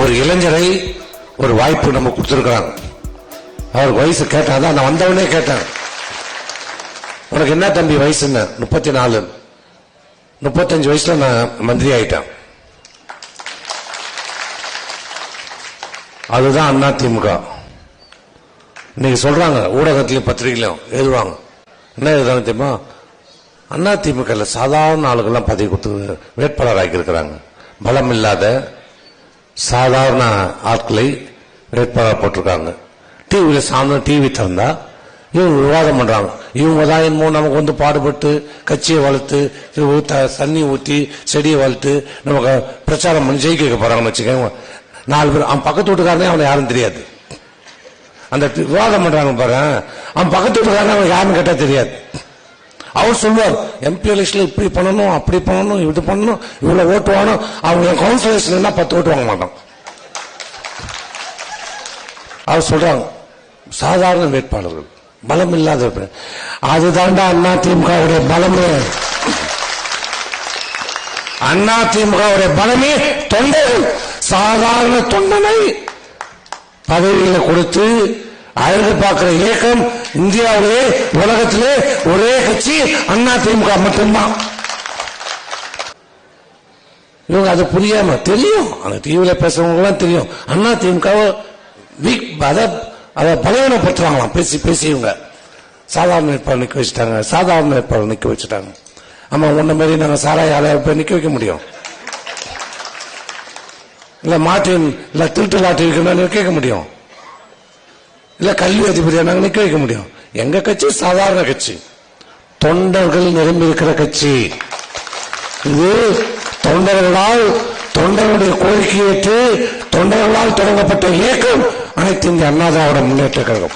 ஒரு இளைஞரை ஒரு வாய்ப்பு நம்ம கொடுத்திருக்கிறாங்க. அவர் வயசு கேட்டாதான் நான் வந்தவனே கேட்டேன், உனக்கு என்ன தம்பி வயசுன்னு. 34. 35 வயசுல நான் மந்திரி ஆயிட்டேன். அதுதான் அண்ணா திமுக. இன்னைக்கு சொல்றாங்க ஊடகத்திலையும் பத்திரிகையிலும் எழுதுவாங்க. என்ன எழுதுறாங்க தெரியுமா? அண்ணா திமுக சாதாரண ஆளுகள்லாம் பதவி கொடுத்து வேட்பாளர் ஆக்கியிருக்கிறாங்க. பலம் இல்லாத சாதாரண ஆட்களை வேட்பாளர் போட்டிருக்காங்க. டிவியில சாயந்தரம் டிவி திறந்தா இவங்க விவாதம் பண்றாங்க. இவங்க தான் என்னமோ நமக்கு வந்து பாடுபட்டு கட்சியை வளர்த்து தண்ணி ஊற்றி செடியை வளர்த்து நமக்கு பிரச்சாரம் பண்ணி ஜெயிக்க வைக்க போறாங்கன்னு வச்சுக்கோங்க. 4 பேர் அவன் பக்கத்து வீட்டுக்காரனே அவனை யாரும் தெரியாது. அந்த விவாதம் பண்றாங்க பாரு, அவன் பக்கத்து வீட்டுக்காரனே அவன் யாருன்னு கேட்டா தெரியாது. அவர் சொல்லுவார் எம்பி எலெக்ஷன்ல இப்படி பண்ணணும் அப்படி பண்ணணும் இது பண்ணணும் இவ்வளவு ஓட்டு வாங்கணும். அவங்க கவுன்சிலர்ஸ்னா 10 ஓட்டு வாங்க மாட்டான். அவர் சொல்றாங்க சாதாரண வேட்பாளர்கள் பலம் இல்லாத. அதுதான்டா அண்ணா திமுகவுடைய பலமே. அண்ணா திமுகவுடைய பலமே தொண்டர்கள். சாதாரண தொண்டனை பதவிகளை கொடுத்து அழகு பார்க்கிற இயக்கம் இந்தியாவிலே உலகத்திலே ஒரே கட்சி அண்ணா திமுக மட்டும்தான். இவங்க அது புரியாம தெரியும், அந்த டிவியில பேசுறவங்க எல்லாம் தெரியும் அண்ணா திமுக அதை பலவீனப்படுத்துவாங்களாம். பேசி பேசி இவங்க சாதாரண வேட்பாளர் நிக்க வச்சுட்டாங்க, சாதாரண வேட்பாளர் நிக்க வச்சுட்டாங்க. ஆமா, உன்ன மாதிரி நாங்க சாராய ஆலையை போய் நிக்க வைக்க முடியும்? இல்ல மாட்டின் இல்ல திருட்டு லாட்டி வைக்கணும் கேட்க முடியும்? இல்ல கல்வி அதிபதியா நாங்க நிக்க வைக்க முடியும்? எங்க கட்சி சாதாரண கட்சி, தொண்டர்கள் நிரம்பி இருக்கிற கட்சி. இது தொண்டர்களால் தொண்டர்களுடைய கோரிக்கை ஏற்று தொண்டர்களால் தொடங்கப்பட்ட இயக்கம் அனைத்து இந்திய அண்ணா திராவிட முன்னேற்ற கழகம்.